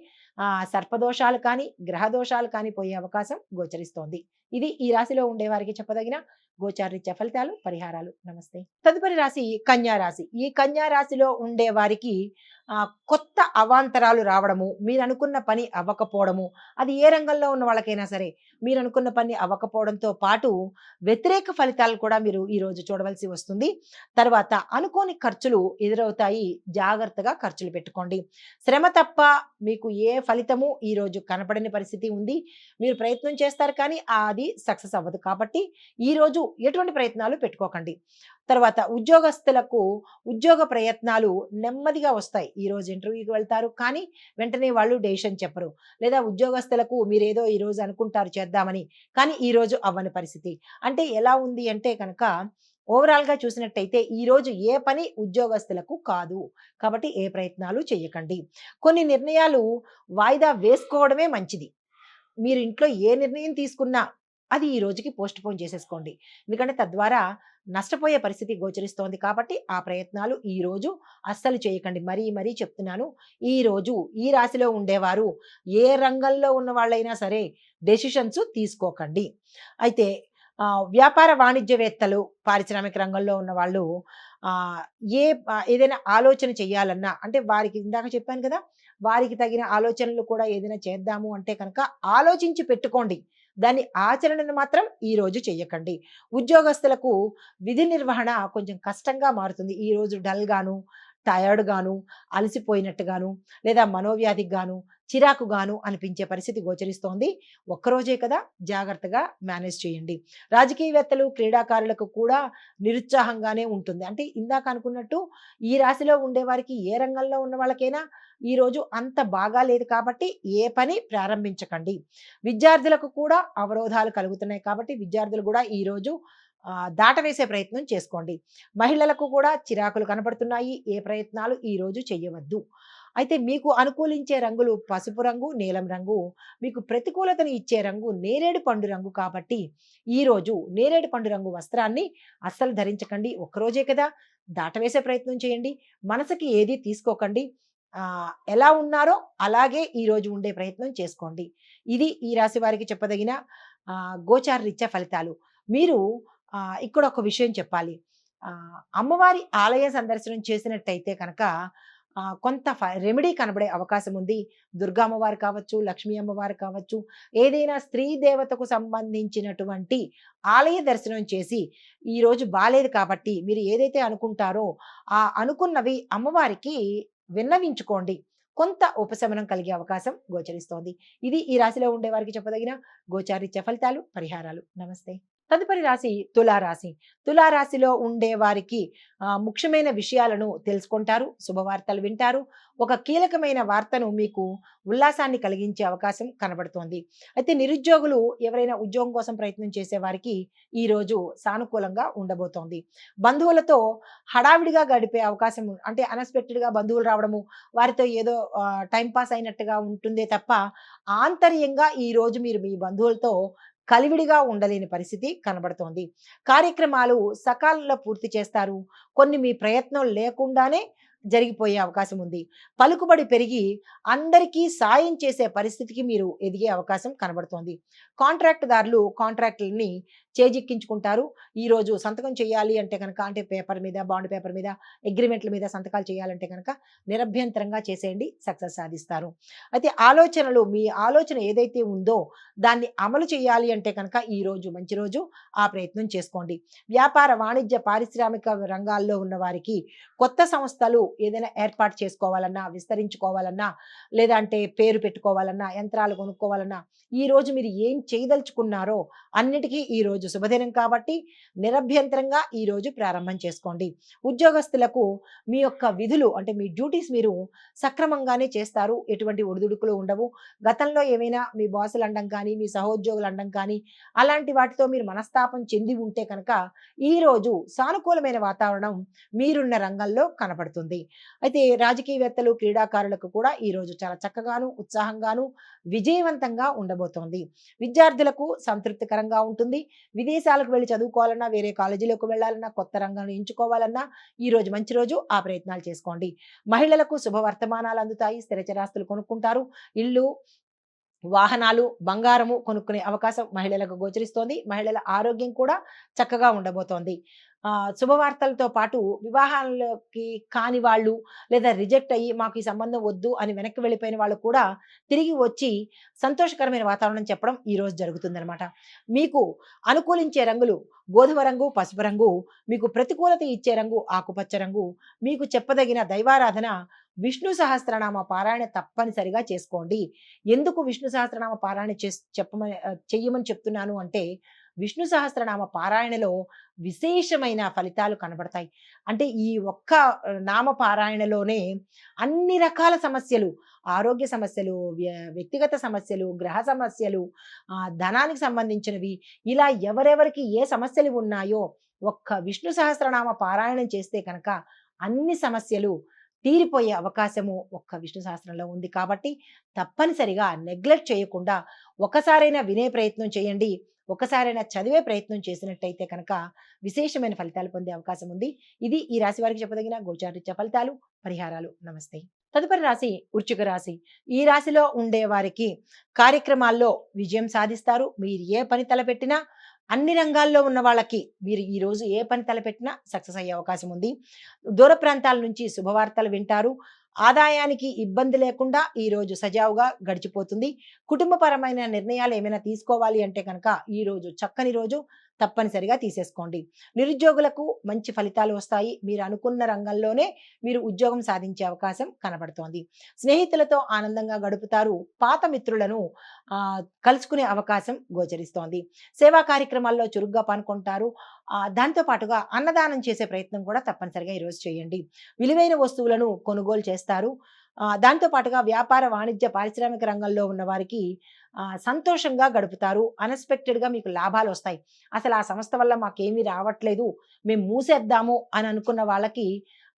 సర్పదోషాలు కానీ గ్రహ దోషాలు కానీ పోయే అవకాశం గోచరిస్తోంది. ఇది ఈ రాశిలో ఉండే వారికి చెప్పదగిన గోచారరీత్యా ఫలితాలు, పరిహారాలు. నమస్తే. తదుపరి రాశి కన్యా రాశి. ఈ కన్యా రాశిలో ఉండే వారికి కొత్త అవాంతరాలు రావడము, మీరు అనుకున్న పని అవ్వకపోవడము, అది ఏ రంగంలో ఉన్న వాళ్ళకైనా సరే మీరు అనుకున్న పని అవ్వకపోవడంతో పాటు వ్యతిరేక ఫలితాలు కూడా మీరు ఈ రోజు చూడవలసి వస్తుంది. తర్వాత అనుకోని ఖర్చులు ఎదురవుతాయి. జాగ్రత్తగా ఖర్చులు పెట్టుకోండి. శ్రమ తప్ప మీకు ఏ ఫలితము ఈ రోజు కనపడని పరిస్థితి ఉంది. మీరు ప్రయత్నం చేస్తారు కానీ అది సక్సెస్ అవ్వదు. కాబట్టి ఈ రోజు ఎటువంటి ప్రయత్నాలు పెట్టుకోకండి. తర్వాత ఉద్యోగస్తులకు ఉద్యోగ ప్రయత్నాలు నెమ్మదిగా వస్తాయి. ఈ రోజు ఇంటర్వ్యూకి వెళ్తారు కానీ వెంటనే వాళ్ళు డెసిషన్ చెప్పరు. లేదా ఉద్యోగస్తులకు మీరేదో ఈ రోజు అనుకుంటారు చేద్దామని, కానీ ఈ రోజు అవ్వని పరిస్థితి. అంటే ఎలా ఉంది అంటే కనుక ఓవరాల్‌గా చూసినట్టయితే ఈరోజు ఏ పని ఉద్యోగస్తులకు కాదు. కాబట్టి ఏ ప్రయత్నాలు చేయకండి. కొన్ని నిర్ణయాలు వాయిదా వేసుకోవడమే మంచిది. మీరు ఇంట్లో ఏ నిర్ణయం తీసుకున్నా అది ఈ రోజుకి పోస్ట్‌పోన్ చేసేసుకోండి. ఎందుకంటే తద్వారా నష్టపోయే పరిస్థితి గోచరిస్తోంది కాబట్టి ఆ ప్రయత్నాలు ఈ రోజు అస్సలు చేయకండి. మరీ మరీ చెప్తున్నాను. ఈ రోజు ఈ రాశిలో ఉండేవారు ఏ రంగంలో ఉన్న వాళ్ళైనా సరే డెసిషన్స్ తీసుకోకండి. అయితే వ్యాపార వాణిజ్యవేత్తలు, పారిశ్రామిక రంగంలో ఉన్న వాళ్ళు ఆహ్, ఏదైనా ఆలోచన చేయాలన్నా అంటే వారికి ఇందాక చెప్పాను కదా! వారికి తగిన ఆలోచనలు కూడా ఏదైనా చేద్దాము అంటే కనుక ఆలోచించి పెట్టుకోండి. దాని ఆచరణను మాత్రం ఈ రోజు చెయ్యకండి. ఉద్యోగస్తులకు విధి నిర్వహణ కొంచెం కష్టంగా మారుతుంది. ఈ రోజు డల్ గాను, టయర్డ్ గాను, అలసిపోయినట్టుగాను, లేదా మనోవ్యాధికి గాను, చిరాకు గాను అనిపించే పరిస్థితి గోచరిస్తోంది. ఒక్కరోజే కదా, జాగ్రత్తగా మేనేజ్ చేయండి. రాజకీయవేత్తలు, క్రీడాకారులకు కూడా నిరుత్సాహంగానే ఉంటుంది. అంటే ఇందాక అనుకున్నట్టు ఈ రాశిలో ఉండేవారికి ఏ రంగంలో ఉన్న వాళ్ళకైనా ఈరోజు అంత బాగా లేదు కాబట్టి ఏ పని ప్రారంభించకండి. విద్యార్థులకు కూడా అవరోధాలు కలుగుతున్నాయి కాబట్టి విద్యార్థులు కూడా ఈరోజు దాటవేసే ప్రయత్నం చేసుకోండి. మహిళలకు కూడా చిరాకులు కనపడుతున్నాయి. ఏ ప్రయత్నాలు ఈరోజు చెయ్యవద్దు. అయితే మీకు అనుకూలించే రంగులు పసుపు రంగు, నీలం రంగు. మీకు ప్రతికూలతను ఇచ్చే రంగు నేరేడు పండు రంగు కాబట్టి ఈరోజు నేరేడు పండు రంగు వస్త్రాన్ని అస్సలు ధరించకండి. ఒక్కరోజే కదా, దాటవేసే ప్రయత్నం చేయండి. మనసుకి ఏది తీసుకోకండి. ఎలా ఉన్నారో అలాగే ఈరోజు ఉండే ప్రయత్నం చేసుకోండి. ఇది ఈ రాశి వారికి చెప్పదగిన గోచార రీత్యా ఫలితాలు. మీరు ఇక్కడ ఒక విషయం చెప్పాలి. అమ్మవారి ఆలయ సందర్శనం చేసినట్టయితే కనుక కొంత రెమెడీ కనబడే అవకాశం ఉంది. దుర్గా అమ్మవారు కావచ్చు, లక్ష్మీ అమ్మవారు కావచ్చు, ఏదైనా స్త్రీ దేవతకు సంబంధించినటువంటి ఆలయ దర్శనం చేసి ఈరోజు బాలేదు కాబట్టి మీరు ఏదైతే అనుకుంటారో ఆ అనుకున్నవి అమ్మవారికి విన్నవించుకోండి. కొంత ఉపశమనం కలిగే అవకాశం గోచరిస్తోంది. ఇది ఈ రాశిలో ఉండే వారికి చెప్పదగిన గోచారిత్య ఫలితాలు, పరిహారాలు. నమస్తే. తదుపరి రాశి తులారాశి. తులారాశిలో ఉండే వారికి ముఖ్యమైన విషయాలను తెలుసుకుంటారు, శుభవార్తలు వింటారు. ఒక కీలకమైన వార్తను మీకు ఉల్లాసాన్ని కలిగించే అవకాశం కనబడుతోంది. అయితే నిరుద్యోగులు ఎవరైనా ఉద్యోగం కోసం ప్రయత్నం చేసే వారికి ఈరోజు సానుకూలంగా ఉండబోతోంది. బంధువులతో హడావిడిగా గడిపే అవకాశం అంటే అన్ఎక్స్‌పెక్టెడ్‌గా బంధువులు రావడము, వారితో ఏదో టైమ్ పాస్ అయినట్టుగా ఉంటుందే తప్ప, ఆంతర్యంగా ఈరోజు మీరు మీ బంధువులతో కలివిడిగా ఉండలేని పరిస్థితి కనబడుతోంది. కార్యక్రమాలు సకాలంలో పూర్తి చేస్తారు. కొన్ని మీ ప్రయత్నం లేకుండానే జరిగిపోయే అవకాశం ఉంది. పలుకుబడి పెరిగి అందరికీ సాయం చేసే పరిస్థితికి మీరు ఎదిగే అవకాశం కనబడుతోంది. కాంట్రాక్ట్‌దారులు కాంట్రాక్ట్‌లని చేజిక్కించుకుంటారు. ఈరోజు సంతకం చేయాలి అంటే గనక అంటే పేపర్ మీద, బాండ్ పేపర్ మీద, అగ్రీమెంట్‌ల మీద సంతకాలు చేయాలంటే గనక నిరభ్యంతరంగా చేసేయండి. సక్సెస్ సాధిస్తారు. అయితే మీ ఆలోచన ఏదైతే ఉందో దాన్ని అమలు చేయాలి అంటే కనుక ఈరోజు మంచి రోజు. ఆ ప్రయత్నం చేసుకోండి. వ్యాపార, వాణిజ్య, పారిశ్రామిక రంగాల్లో ఉన్న వారికి కొత్త సంస్థలు ఏదైనా ఏర్పాటు చేసుకోవాలన్నా, విస్తరించుకోవాలన్నా, లేదా అంటే పేరు పెట్టుకోవాలన్నా, యంత్రాలు కొనుక్కోవాలన్నా, ఈరోజు మీరు ఏం చేయదలుచుకున్నారో అన్నిటికీ ఈరోజు శుభదినం కాబట్టి నిరభ్యంతరంగా ఈరోజు ప్రారంభం చేసుకోండి. ఉద్యోగస్తులకు మీ యొక్క విధులు అంటే మీ డ్యూటీస్ మీరు సక్రమంగానే చేస్తారు. ఎటువంటి ఒడిదుడుకులు ఉండవు. గతంలో ఏమైనా మీ బాసులు అనడం కానీ, మీ సహోద్యోగులు అనడం కానీ, అలాంటి వాటితో మీరు మనస్తాపం చెంది ఉంటే కనుక ఈరోజు సానుకూలమైన వాతావరణం మీరున్న రంగంలో కనపడుతుంది. అయితే రాజకీయవేత్తలు, క్రీడాకారులకు కూడా ఈరోజు చాలా చక్కగాను, ఉత్సాహంగాను, విజయవంతంగా ఉండబోతోంది. విద్యార్థులకు సంతృప్తికరంగా ఉంటుంది. విదేశాలకు వెళ్లి చదువుకోవాలన్నా, వేరే కాలేజీలకు వెళ్ళాలన్నా, కొత్త రంగాన్ని ఎంచుకోవాలన్నా ఈరోజు మంచి రోజు. ఆ ప్రయత్నాలు చేసుకోండి. మహిళలకు శుభవర్తమానాలు అందుతాయి. స్థిర చరాస్తులు కొనుక్కుంటారు. ఇల్లు, వాహనాలు, బంగారము కొనుక్కునే అవకాశం మహిళలకు గోచరిస్తోంది. మహిళల ఆరోగ్యం కూడా చక్కగా ఉండబోతోంది. శుభవార్తలతో పాటు వివాహాల్లోకి కాని వాళ్ళు లేదా రిజెక్ట్ అయ్యి మాకు ఈ సంబంధం వద్దు అని వెనక్కి వెళ్ళిపోయిన వాళ్ళు కూడా తిరిగి వచ్చి సంతోషకరమైన వాతావరణం చెప్పడం ఈరోజు జరుగుతుందనమాట. మీకు అనుకూలించే రంగులు గోధుమ రంగు, పసుపు రంగు, మీకు ప్రతికూలత ఇచ్చే రంగు ఆకుపచ్చ రంగు. మీకు చెప్పదగిన దైవారాధన విష్ణు సహస్రనామ పారాయణ తప్పనిసరిగా చేసుకోండి. ఎందుకు విష్ణు సహస్రనామ పారాయణ చెయ్యమని చెప్తున్నాను అంటే, విష్ణు సహస్రనామ పారాయణలో విశేషమైన ఫలితాలు కనబడతాయి. అంటే ఈ ఒక్క నామ పారాయణలోనే అన్ని రకాల సమస్యలు, ఆరోగ్య సమస్యలు, వ్యక్తిగత సమస్యలు, గ్రహ సమస్యలు, ధనానికి సంబంధించినవి, ఇలా ఎవరెవరికి ఏ సమస్యలు ఉన్నాయో ఒక్క విష్ణు సహస్రనామ పారాయణం చేస్తే కనుక అన్ని సమస్యలు తీరిపోయే అవకాశము ఒక్క విష్ణు సహస్రంలో ఉంది కాబట్టి తప్పనిసరిగా నెగ్లెక్ట్ చేయకుండా ఒకసారైనా వినే ప్రయత్నం చేయండి. ఒకసారైనా చదివే ప్రయత్నం చేసినట్టయితే కనుక విశేషమైన ఫలితాలు పొందే అవకాశం ఉంది. ఇది ఈ రాశి వారికి చెప్పదగిన గోచారరీత్యా ఫలితాలు, పరిహారాలు. నమస్తే. తదుపరి రాశి వృశ్చిక రాశి. ఈ రాశిలో ఉండే వారికి కార్యక్రమాల్లో విజయం సాధిస్తారు. మీరు ఏ పని తలపెట్టినా అన్ని రంగాల్లో ఉన్న వాళ్ళకి మీరు ఈరోజు ఏ పని తలపెట్టినా సక్సెస్ అయ్యే అవకాశం ఉంది. దూర ప్రాంతాల నుంచి శుభవార్తలు వింటారు. ఆదాయానికి ఇబ్బంది లేకుండా ఈరోజు సజావుగా గడిచిపోతుంది. కుటుంబపరమైన నిర్ణయాలు ఏమైనా తీసుకోవాలి అంటే కనుక ఈరోజు చక్కని రోజు. తప్పనిసరిగా తీసేసుకోండి. నిరుద్యోగులకు మంచి ఫలితాలు వస్తాయి. మీరు అనుకున్న రంగంలోనే మీరు ఉద్యోగం సాధించే అవకాశం కనబడుతోంది. స్నేహితులతో ఆనందంగా గడుపుతారు. పాత మిత్రులను కలుసుకునే అవకాశం గోచరిస్తోంది. సేవా కార్యక్రమాల్లో చురుగ్గా పాల్గొంటారు. దాంతో పాటుగా అన్నదానం చేసే ప్రయత్నం కూడా తప్పనిసరిగా ఈరోజు చేయండి. విలువైన వస్తువులను కొనుగోలు చేస్తారు. దాంతో పాటుగా వ్యాపార, వాణిజ్య, పారిశ్రామిక రంగంలో ఉన్న వారికి సంతోషంగా గడుపుతారు. అన్ఎక్స్‌పెక్టెడ్‌గా మీకు లాభాలు వస్తాయి. అసలు ఆ సంస్థ వల్ల మాకేమీ రావట్లేదు, మేము మూసేద్దాము అని అనుకున్న వాళ్ళకి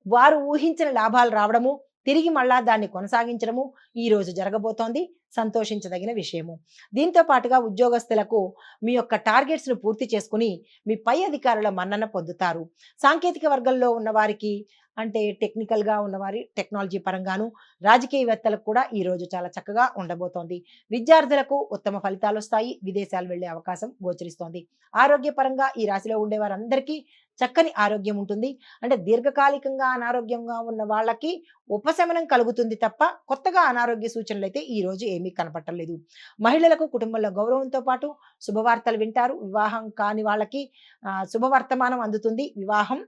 వారు ఊహించిన లాభాలు రావడము, తిరిగి మళ్ళా దాన్ని కొనసాగించడము ఈరోజు జరగబోతోంది. సంతోషించదగిన విషయము. దీంతో పాటుగా ఉద్యోగస్తులకు మీ యొక్క టార్గెట్స్‌ను పూర్తి చేసుకొని మీ పై అధికారుల మన్నన పొందుతారు. సాంకేతిక వర్గంలో ఉన్నవారికి అంటే టెక్నికల్‌గా ఉన్నవారి టెక్నాలజీ పరంగాను, రాజకీయవేత్తలకు కూడా ఈరోజు చాలా చక్కగా ఉండబోతోంది. విద్యార్థులకు ఉత్తమ ఫలితాలొస్తాయి. విదేశాలు వెళ్ళే అవకాశం గోచరిస్తోంది. ఆరోగ్యపరంగా ఈ రాశిలో ఉండే వారందరికీ చక్కని ఆరోగ్యం ఉంటుంది. అంటే దీర్ఘకాలికంగా అనారోగ్యంగా ఉన్న వాళ్ళకి ఉపశమనం కలుగుతుంది తప్ప కొత్తగా అనారోగ్య సూచనలైతే ఈరోజు ఏమీ కనపడలేదు. మహిళలకు కుటుంబంలో గౌరవంతో పాటు శుభవార్తలు వింటారు. వివాహం కాని వాళ్ళకి శుభవర్తమానం అందుతుంది. వివాహం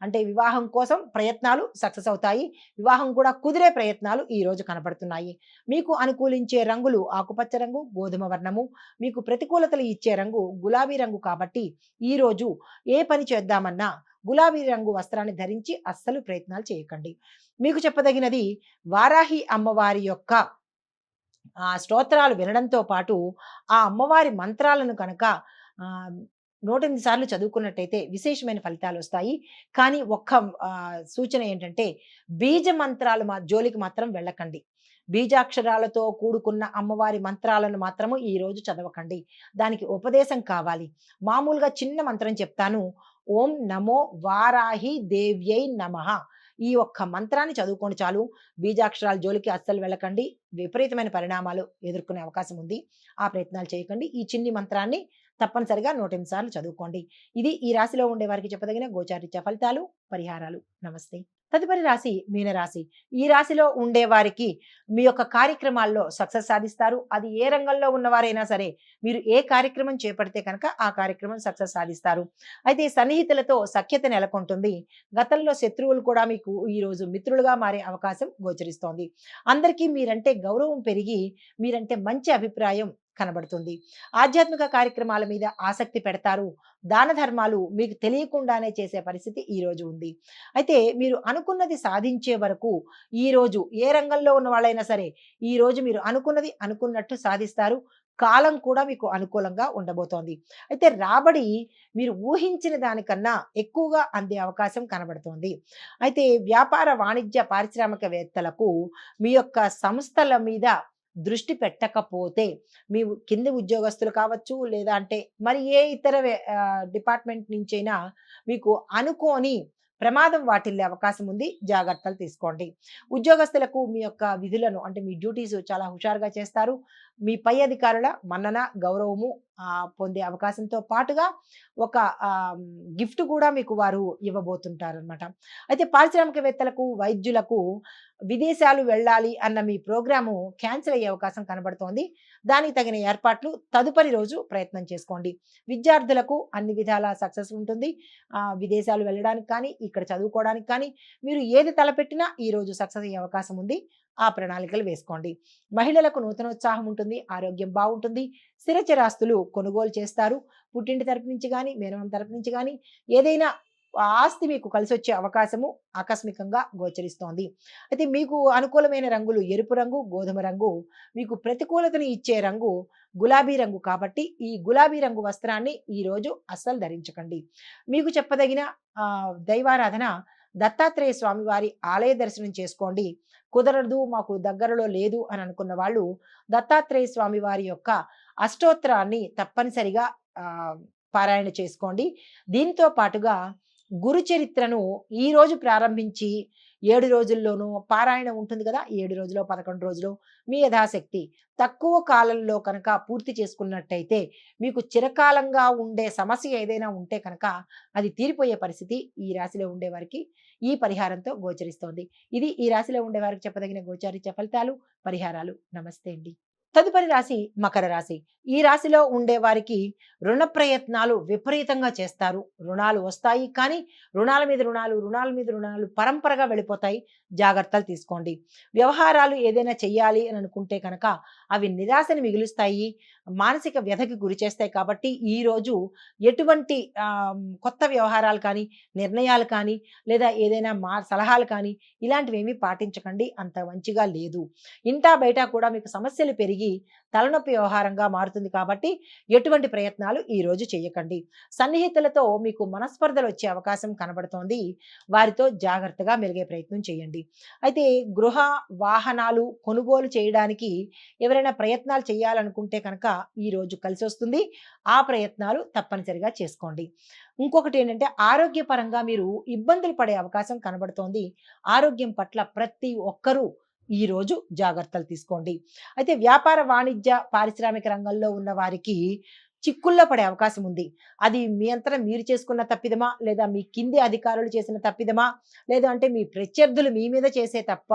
అంటే వివాహం కోసం ప్రయత్నాలు సక్సెస్ అవుతాయి. వివాహం కూడా కుదిరే ప్రయత్నాలు ఈ రోజు కనబడుతున్నాయి. మీకు అనుకూలించే రంగులు ఆకుపచ్చ రంగు, గోధుమ వర్ణము. మీకు ప్రతికూలతలు ఇచ్చే రంగు గులాబీ రంగు కాబట్టి ఈ రోజు ఏ పని చేద్దామన్నా గులాబీ రంగు వస్త్రాన్ని ధరించి అస్సలు ప్రయత్నాలు చేయకండి. మీకు చెప్పదగినది వారాహి అమ్మవారి యొక్క స్తోత్రాలు వినడంతో పాటు ఆ అమ్మవారి మంత్రాలను కనుక ఆహ్, 108 సార్లు చదువుకున్నట్టయితే విశేషమైన ఫలితాలొస్తాయి. కానీ ఒక్క సూచన ఏంటంటే బీజ మంత్రాలు జోలికి మాత్రం వెళ్ళకండి. బీజాక్షరాలతో కూడుకున్న అమ్మవారి మంత్రాలను మాత్రము ఈరోజు చదవకండి. దానికి ఉపదేశం కావాలి. మామూలుగా చిన్న మంత్రం చెప్తాను. ఓం నమో వారాహి దేవ్యై నమః. ఈ ఒక్క మంత్రాన్ని చదువుకోండి చాలు. బీజాక్షరాల జోలికి అస్సలు వెళ్ళకండి. విపరీతమైన పరిణామాలు ఎదుర్కొనే అవకాశం ఉంది. ఆ ప్రయత్నాలు చేయకండి. ఈ చిన్ని మంత్రాన్ని తప్పనిసరిగా 108 సార్లు చదువుకోండి. ఇది ఈ రాశిలో ఉండే వారికి చెప్పదగిన గోచారీత్యా ఫలితాలు, పరిహారాలు. నమస్తే. తదుపరి రాశి మీనరాశి. ఈ రాశిలో ఉండే వారికి మీ యొక్క కార్యక్రమాల్లో సక్సెస్ సాధిస్తారు. అది ఏ రంగంలో ఉన్నవారైనా సరే మీరు ఏ కార్యక్రమం చేపడితే కనుక ఆ కార్యక్రమం సక్సెస్ సాధిస్తారు. అయితే సన్నిహితులతో సఖ్యత నెలకొంటుంది. గతంలో శత్రువులు కూడా మీకు ఈరోజు మిత్రులుగా మారే అవకాశం గోచరిస్తోంది. అందరికీ మీరంటే గౌరవం పెరిగి మీరంటే మంచి అభిప్రాయం కనబడుతుంది. ఆధ్యాత్మిక కార్యక్రమాల మీద ఆసక్తి పెడతారు. దాన ధర్మాలు మీకు తెలియకుండానే చేసే పరిస్థితి ఈ రోజు ఉంది. అయితే మీరు అనుకున్నది సాధించే వరకు ఈ రోజు ఏ రంగంలో ఉన్న వాళ్ళైనా సరే ఈ రోజు మీరు అనుకున్నది అనుకున్నట్టు సాధిస్తారు. కాలం కూడా మీకు అనుకూలంగా ఉండబోతోంది. అయితే రాబడి మీరు ఊహించిన దానికన్నా ఎక్కువగా అందే అవకాశం కనబడుతోంది. అయితే వ్యాపార, వాణిజ్య, పారిశ్రామికవేత్తలకు మీ యొక్క సంస్థల మీద దృష్టి పెట్టకపోతే మీ కింది ఉద్యోగస్తులు కావచ్చు, లేదా అంటే మరి ఏ ఇతర డిపార్ట్మెంట్ నుంచైనా మీకు అనుకోని ప్రమాదం వాటిల్లే అవకాశం ఉంది. జాగ్రత్తలు తీసుకోండి. ఉద్యోగస్తులకు మీ యొక్క విధులను అంటే మీ డ్యూటీస్ చాలా హుషారుగా చేస్తారు. మీ పై అధికారుల మన్నన, గౌరవము పొందే అవకాశంతో పాటుగా ఒక గిఫ్ట్ కూడా మీకు వారు ఇవ్వబోతుంటారనమాట. అయితే పారిశ్రామికవేత్తలకు, వైద్యులకు విదేశాలు వెళ్ళాలి అన్న మీ ప్రోగ్రాము క్యాన్సిల్ అయ్యే అవకాశం కనబడుతోంది. దానికి తగిన ఏర్పాట్లు తదుపరి రోజు ప్రయత్నం చేసుకోండి. విద్యార్థులకు అన్ని విధాల సక్సెస్ ఉంటుంది. విదేశాలు వెళ్ళడానికి కానీ, ఇక్కడ చదువుకోవడానికి కానీ మీరు ఏది తలపెట్టినా ఈరోజు సక్సెస్ అయ్యే అవకాశం ఉంది. ఆ ప్రణాళికలు వేసుకోండి. మహిళలకు నూతనోత్సాహం ఉంటుంది. ఆరోగ్యం బాగుంటుంది. స్థిరచరాస్తులు కొనుగోలు చేస్తారు. పుట్టింటి తరపు నుంచి కానీ, మేనమామ తరపు నుంచి కానీ ఏదైనా ఆస్తి మీకు కలిసొచ్చే అవకాశము ఆకస్మికంగా గోచరిస్తోంది. అయితే మీకు అనుకూలమైన రంగులు ఎరుపు రంగు, గోధుమ రంగు. మీకు ప్రతికూలతని ఇచ్చే రంగు గులాబీ రంగు కాబట్టి ఈ గులాబీ రంగు వస్త్రాన్ని ఈరోజు అస్సలు ధరించకండి. మీకు చెప్పదగిన దైవారాధన దత్తాత్రేయ స్వామి వారి ఆలయ దర్శనం చేసుకోండి. కుదరదు మాకు దగ్గరలో లేదు అని అనుకున్న వాళ్ళు దత్తాత్రేయ స్వామి వారి యొక్క అష్టోత్తరాన్ని తప్పనిసరిగా పారాయణ చేసుకోండి. దీంతో పాటుగా గురు చరిత్రను ఈరోజు ప్రారంభించి 7 రోజుల్లోనూ పారాయణం ఉంటుంది కదా, 7 రోజులో 11 రోజులు మీ యథాశక్తి తక్కువ కాలంలో కనుక పూర్తి చేసుకున్నట్టయితే మీకు చిరకాలంగా ఉండే సమస్య ఏదైనా ఉంటే కనుక అది తీరిపోయే పరిస్థితి ఈ రాశిలో ఉండేవారికి ఈ పరిహారంతో గోచరిస్తోంది. ఇది ఈ రాశిలో ఉండేవారికి చెప్పదగిన గోచారిత్య ఫలితాలు, పరిహారాలు. నమస్తే అండి. తదుపరి రాశి మకర రాశి. ఈ రాశిలో ఉండే వారికి రుణ ప్రయత్నాలు విపరీతంగా చేస్తారు. రుణాలు వస్తాయి కానీ రుణాల మీద రుణాలు, రుణాల మీద రుణాలు పరంపరగా వెళ్ళిపోతాయి. జాగ్రత్తలు తీసుకోండి. వ్యవహారాలు ఏదైనా చెయ్యాలి అని అనుకుంటే కనుక అవి నిరాశని మిగులుస్తాయి. మానసిక వ్యధకి గురి చేస్తాయి. కాబట్టి ఈరోజు ఎటువంటి కొత్త వ్యవహారాలు కానీ, నిర్ణయాలు కానీ, లేదా ఏదైనా సలహాలు కానీ ఇలాంటివి ఏమీ పాటించకండి. అంత మంచిగా లేదు. ఇంటా బయట కూడా మీకు సమస్యలు పెరిగి తలనొప్పి వ్యవహారంగా మారుతుంది కాబట్టి ఎటువంటి ప్రయత్నాలు ఈ రోజు చేయకండి. సన్నిహితులతో మీకు మనస్పర్ధలు వచ్చే అవకాశం కనబడుతోంది. వారితో జాగ్రత్తగా మెలిగే ప్రయత్నం చేయండి. అయితే గృహ వాహనాలు కొనుగోలు చేయడానికి ఎవరైనా ప్రయత్నాలు చేయాలనుకుంటే కనుక ఈ రోజు కలిసి వస్తుంది. ఆ ప్రయత్నాలు తప్పనిసరిగా చేసుకోండి. ఇంకొకటి ఏంటంటే ఆరోగ్యపరంగా మీరు ఇబ్బందులు పడే అవకాశం కనబడుతోంది. ఆరోగ్యం పట్ల ప్రతి ఒక్కరూ ఈరోజు జాగ్రత్తలు తీసుకోండి. అయితే వ్యాపార, వాణిజ్య, పారిశ్రామిక రంగంలో ఉన్న వారికి చిక్కుల్లో పడే అవకాశం ఉంది. అది మీ అంతటా మీరు చేసుకున్న తప్పిదమా, లేదా మీ కింది అధికారులు చేసిన తప్పిదమా, లేదా అంటే మీ ప్రత్యర్థులు మీ మీద చేసే తప్ప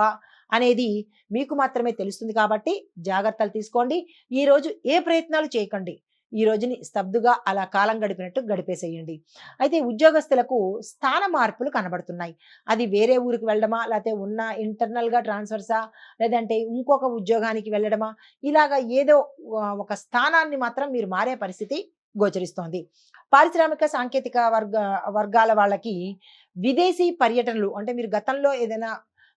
అనేది మీకు మాత్రమే తెలుస్తుంది కాబట్టి జాగ్రత్తలు తీసుకోండి. ఈరోజు ఏ ప్రయత్నాలు చేయకండి. ఈ రోజుని స్తబ్దుగా అలా కాలం గడిపినట్టు గడిపేసేయండి. అయితే ఉద్యోగస్తులకు స్థాన మార్పులు కనబడుతున్నాయి. అది వేరే ఊరికి వెళ్ళడమా, లేతే ఉన్న ఇంటర్నల్‌గా ట్రాన్స్‌ఫర్సా, లేదంటే ఇంకొక ఉద్యోగానికి వెళ్ళడమా, ఇలాగ ఏదో ఒక స్థానాన్ని మాత్రం మీరు మారే పరిస్థితి గోచరిస్తోంది. పారిశ్రామిక సాంకేతిక వర్గాల వాళ్ళకి విదేశీ పర్యటనలు అంటే మీరు గతంలో ఏదైనా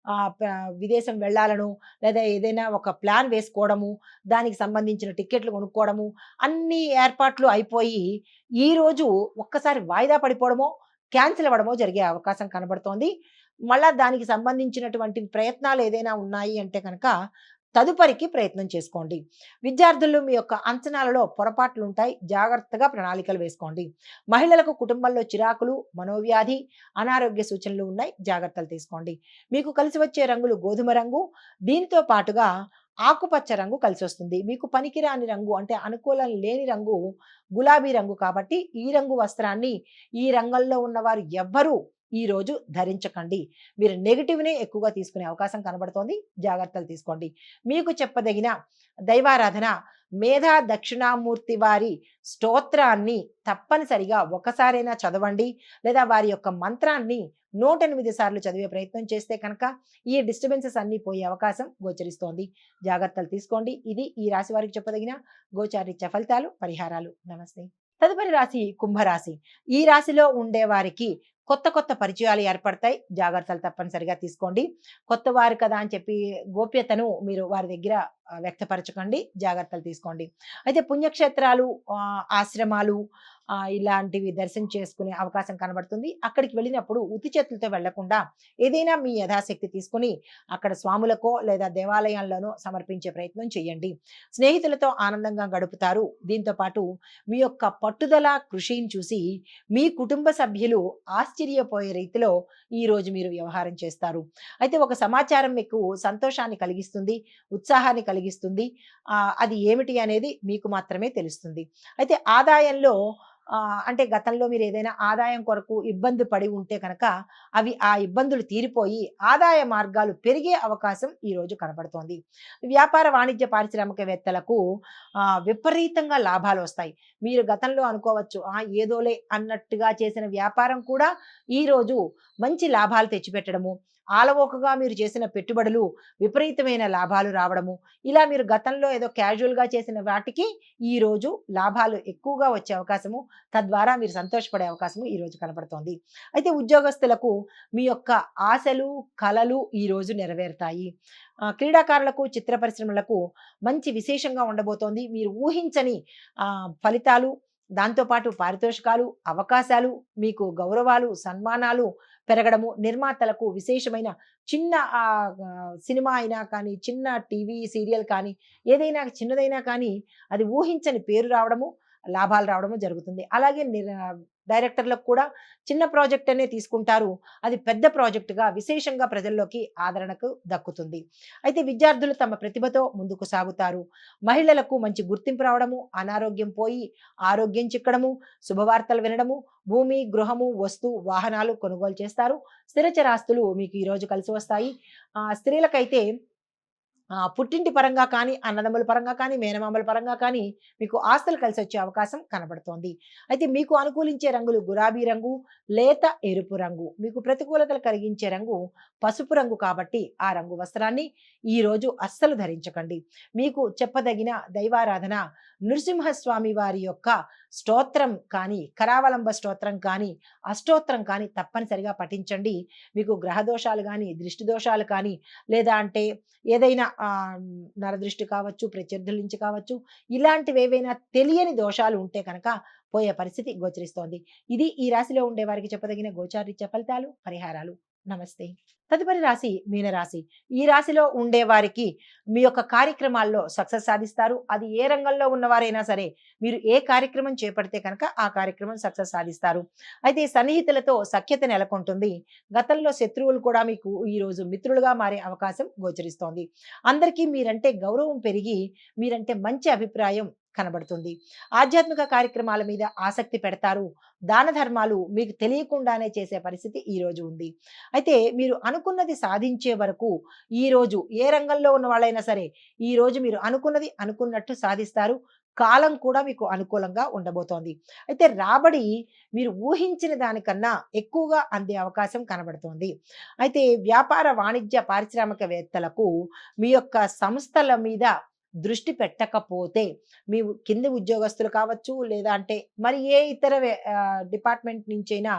ఆహ్, ప విదేశం వెళ్ళాలనో, లేదా ఏదైనా ఒక ప్లాన్ వేసుకోవడము, దానికి సంబంధించిన టికెట్లు కొనుక్కోవడము, అన్ని ఏర్పాట్లు అయిపోయి, ఈరోజు ఒక్కసారి వాయిదా పడిపోవడమో, క్యాన్సిల్ అవ్వడమో జరిగే అవకాశం కనబడుతోంది. మళ్ళా దానికి సంబంధించినటువంటి ప్రయత్నాలు ఏదైనా ఉన్నాయి అంటే కనుక, తదుపరికి ప్రయత్నం చేసుకోండి. విద్యార్థులు మీ యొక్క అంచనాలలో పొరపాట్లుంటాయి. జాగ్రత్తగా ప్రణాళికలు వేసుకోండి. మహిళలకు కుటుంబంలో చిరాకులు, మనోవ్యాధి, అనారోగ్య సూచనలు ఉన్నాయి. జాగ్రత్తలు తీసుకోండి. మీకు కలిసి వచ్చే రంగులు గోధుమ రంగు, దీనితో పాటుగా ఆకుపచ్చ రంగు కలిసొస్తుంది. మీకు పనికిరాని రంగు అంటే అనుకూలం లేని రంగు గులాబీ రంగు కాబట్టి ఈ రంగు వస్త్రాన్ని ఈ రంగంలో ఉన్నవారు ఎవ్వరూ ఈరోజు ధరించకండి. మీరు నెగెటివ్‌నే ఎక్కువగా తీసుకునే అవకాశం కనబడుతోంది. జాగ్రత్తలు తీసుకోండి. మీకు చెప్పదగిన దైవారాధన మేధా దక్షిణామూర్తి వారి స్తోత్రాన్ని తప్పనిసరిగా ఒకసారైనా చదవండి. లేదా వారి యొక్క మంత్రాన్ని 108 సార్లు చదివే ప్రయత్నం చేస్తే కనుక ఈ డిస్టర్బెన్సెస్ అన్నీ పోయే అవకాశం గోచరిస్తోంది. జాగ్రత్తలు తీసుకోండి. ఇది ఈ రాశి వారికి చెప్పదగిన గోచారీత్య ఫలితాలు, పరిహారాలు. నమస్తే. తదుపరి రాశి కుంభరాశి. ఈ రాశిలో ఉండే వారికి కొత్త పరిచయాలు ఏర్పడతాయి. జాగ్రత్తలు తప్పనిసరిగా తీసుకోండి. కొత్తవారు కదా అని చెప్పి గోప్యతను మీరు వారి దగ్గర వ్యక్తపరచకండి. జాగ్రత్తలు తీసుకోండి. అయితే పుణ్యక్షేత్రాలు, ఆశ్రమాలు ఇలాంటివి దర్శనం చేసుకునే అవకాశం కనబడుతుంది. అక్కడికి వెళ్ళినప్పుడు ఉత్తి చేతులతో వెళ్ళకుండా ఏదైనా మీ యథాశక్తి తీసుకొని అక్కడ స్వాములకో లేదా దేవాలయాల్లోనో సమర్పించే ప్రయత్నం చేయండి. స్నేహితులతో ఆనందంగా గడుపుతారు. దీంతో పాటు మీ యొక్క పట్టుదల, కృషిని చూసి మీ కుటుంబ సభ్యులు ఆశ్చర్యపోయే రీతిలో ఈరోజు మీరు వ్యవహారం చేస్తారు. అయితే ఒక సమాచారం మీకు సంతోషాన్ని కలిగిస్తుంది, ఉత్సాహాన్ని కలిగిస్తుంది. అది ఏమిటి అనేది మీకు మాత్రమే తెలుస్తుంది. అయితే ఆదాయంలో అంటే గతంలో మీరు ఏదైనా ఆదాయం కొరకు ఇబ్బంది పడి ఉంటే కనుక ఆ ఇబ్బందులు తీరిపోయి ఆదాయ మార్గాలు పెరిగే అవకాశం ఈరోజు కనబడుతోంది. వ్యాపార, వాణిజ్య, పారిశ్రామికవేత్తలకు విపరీతంగా లాభాలు వస్తాయి. మీరు గతంలో అనుకోవచ్చు ఏదోలే అన్నట్టుగా చేసిన వ్యాపారం కూడా ఈరోజు మంచి లాభాలు తెచ్చిపెట్టడము, ఆలవోకగా మీరు చేసిన పెట్టుబడులు విపరీతమైన లాభాలు రావడము, ఇలా మీరు గతంలో ఏదో క్యాజువల్‌గా చేసిన వాటికి ఈరోజు లాభాలు ఎక్కువగా వచ్చే అవకాశము, తద్వారా మీరు సంతోషపడే అవకాశము ఈరోజు కనబడుతోంది. అయితే ఉద్యోగస్తులకు మీ యొక్క ఆశలు, కలలు ఈరోజు నెరవేరుతాయి. క్రీడాకారులకు, చిత్ర పరిశ్రమలకు మంచి విశేషంగా ఉండబోతోంది. మీరు ఊహించని ఫలితాలు, దాంతో పాటు పారితోషికాలు, అవకాశాలు, మీకు గౌరవాలు, సన్మానాలు పెరగడము, నిర్మాతలకు విశేషమైన చిన్న సినిమా అయినా కానీ, చిన్న టీవీ సీరియల్ కానీ, ఏదైనా చిన్నదైనా కానీ అది ఊహించని పేరు రావడము, లాభాలు రావడము జరుగుతుంది. అలాగే డైరెక్టర్లకు కూడా చిన్న ప్రాజెక్ట్ అనే తీసుకుంటారు. అది పెద్ద ప్రాజెక్ట్‌గా విశేషంగా ప్రజల్లోకి ఆదరణకు దక్కుతుంది. అయితే విద్యార్థులు తమ ప్రతిభతో ముందుకు సాగుతారు. మహిళలకు మంచి గుర్తింపు రావడము, అనారోగ్యం పోయి ఆరోగ్యం చిక్కడము, శుభవార్తలు వినడము, భూమి, గృహము, వాహనాలు కొనుగోలు చేస్తారు. స్థిరచరాస్తులు మీకు ఈరోజు కలిసి వస్తాయి. స్త్రీలకైతే పుట్టింటి పరంగా కానీ, అన్నదమ్ముల పరంగా కానీ, మేనమామల పరంగా కానీ మీకు ఆస్తులు కలిసొచ్చే అవకాశం కనబడుతోంది. అయితే మీకు అనుకూలించే రంగులు గులాబీ రంగు, లేత ఎరుపు రంగు. మీకు ప్రతికూలతలు కలిగించే రంగు పసుపు రంగు కాబట్టి ఆ రంగు వస్త్రాన్ని ఈరోజు అస్సలు ధరించకండి. మీకు చెప్పదగిన దైవారాధన నృసింహస్వామి వారి యొక్క స్తోత్రం కానీ, కరావలంబ స్తోత్రం కానీ, అష్టోత్రం కానీ తప్పనిసరిగా పఠించండి. మీకు గ్రహదోషాలు గానీ, దృష్టి దోషాలు కానీ, లేదా అంటే ఏదైనా నరదృష్టి కావచ్చు, ప్రత్యర్థుల నుంచి కావచ్చు, ఇలాంటివి ఏవైనా తెలియని దోషాలు ఉంటే కనుక పోయే పరిస్థితి గోచరిస్తోంది. ఇది ఈ రాశిలో ఉండే వారికి చెప్పదగిన గోచారీత్య ఫలితాలు, పరిహారాలు. నమస్తే. తదుపరి రాశి మీనరాశి. ఈ రాశిలో ఉండే వారికి మీ యొక్క కార్యక్రమాల్లో సక్సెస్ సాధిస్తారు. అది ఏ రంగంలో ఉన్నవారైనా సరే మీరు ఏ కార్యక్రమం చేపడితే కనుక ఆ కార్యక్రమం సక్సెస్ సాధిస్తారు. అయితే సన్నిహితులతో సఖ్యత నెలకొంటుంది. గతంలో శత్రువులు కూడా మీకు ఈరోజు మిత్రులుగా మారే అవకాశం గోచరిస్తోంది. అందరికీ మీరంటే గౌరవం పెరిగి మీరంటే మంచి అభిప్రాయం కనబడుతుంది. ఆధ్యాత్మిక కార్యక్రమాల మీద ఆసక్తి పెడతారు. దాన ధర్మాలు మీకు తెలియకుండానే చేసే పరిస్థితి ఈ రోజు ఉంది. అయితే మీరు అనుకున్నది సాధించే వరకు ఈ రోజు ఏ రంగంలో ఉన్న వాళ్ళైనా సరే, ఈ రోజు మీరు అనుకున్నది అనుకున్నట్టు సాధిస్తారు. కాలం కూడా మీకు అనుకూలంగా ఉండబోతోంది. అయితే రాబడి మీరు ఊహించిన దానికన్నా ఎక్కువగా అందే అవకాశం కనబడుతోంది. అయితే వ్యాపార, వాణిజ్య, పారిశ్రామికవేత్తలకు మీ యొక్క సంస్థల మీద దృష్టి పెట్టకపోతే, మీ కింది ఉద్యోగస్తులు కావచ్చు, లేదా అంటే మరి ఏ ఇతర డిపార్ట్‌మెంట్ నుంచైనా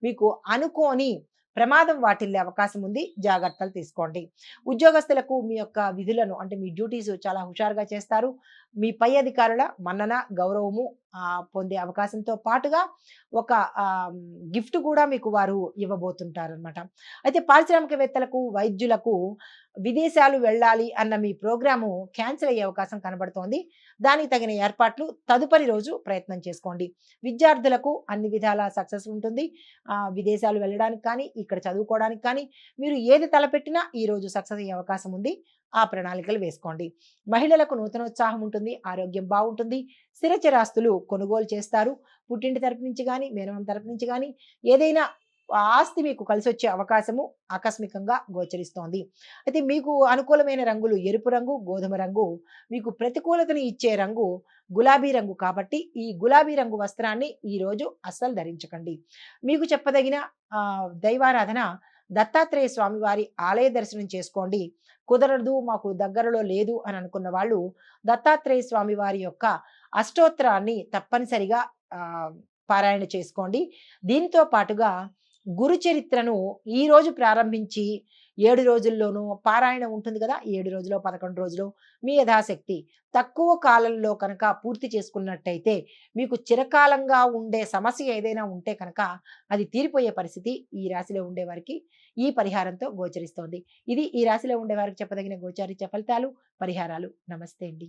మీకు అనుకోని ప్రమాదం వాటిల్లే అవకాశం ఉంది. జాగ్రత్తలు తీసుకోండి. ఉద్యోగస్తులకు మీ యొక్క విధులను అంటే మీ డ్యూటీస్ చాలా హుషారుగా చేస్తారు. మీ పై అధికారుల మన్నన, గౌరవము పొందే అవకాశంతో పాటుగా ఒక ఆహ్, గిఫ్ట్ కూడా మీకు వారు ఇవ్వబోతుంటారనమాట. అయితే పారిశ్రామికవేత్తలకు, వైద్యులకు విదేశాలు వెళ్ళాలి అన్న మీ ప్రోగ్రాము క్యాన్సిల్ అయ్యే అవకాశం కనబడుతోంది. దానికి తగిన ఏర్పాట్లు తదుపరి రోజు ప్రయత్నం చేసుకోండి. విద్యార్థులకు అన్ని విధాల సక్సెస్ ఉంటుంది. విదేశాలు వెళ్ళడానికి కానీ, ఇక్కడ చదువుకోవడానికి కానీ, మీరు ఏది తలపెట్టినా ఈరోజు సక్సెస్ అయ్యే అవకాశం ఉంది. ఆ ప్రణాళికలు వేసుకోండి. మహిళలకు నూతనోత్సాహం ఉంటుంది. ఆరోగ్యం బావుంటుంది. స్థిరచరాస్తులు కొనుగోలు చేస్తారు. పుట్టింటి తరపు నుంచి గానీ, మేనమామ తరపు నుంచి గానీ ఏదైనా ఆస్తి మీకు కలిసొచ్చే అవకాశము ఆకస్మికంగా గోచరిస్తోంది. అయితే మీకు అనుకూలమైన రంగులు ఎరుపు రంగు, గోధుమ రంగు. మీకు ప్రతికూలతని ఇచ్చే రంగు గులాబీ రంగు కాబట్టి, ఈ గులాబీ రంగు వస్త్రాన్ని ఈరోజు అస్సలు ధరించకండి. మీకు చెప్పదగిన దైవారాధన దత్తాత్రేయ స్వామివారి ఆలయ దర్శనం చేసుకోండి. కుదరదు, మాకు దగ్గరలో లేదు అని అనుకున్న వాళ్ళు దత్తాత్రేయ స్వామివారి యొక్క అష్టోత్తరాన్ని తప్పనిసరిగా ఆహ్, పారాయణ చేసుకోండి. దీనితో పాటుగా గురు చరిత్రను ఈరోజు ప్రారంభించి 7 రోజుల్లోనూ పారాయణం ఉంటుంది కదా! 7 రోజులో, 11 రోజులో మీ యథాశక్తి తక్కువ కాలంలో కనుక పూర్తి చేసుకున్నట్టయితే మీకు చిరకాలంగా ఉండే సమస్య ఏదైనా ఉంటే కనుక అది తీరిపోయే పరిస్థితి ఈ రాశిలో ఉండేవారికి ఈ పరిహారంతో గోచరిస్తోంది. ఇది ఈ రాశిలో ఉండేవారికి చెప్పదగిన గోచారిత్య ఫలితాలు, పరిహారాలు. నమస్తే అండి.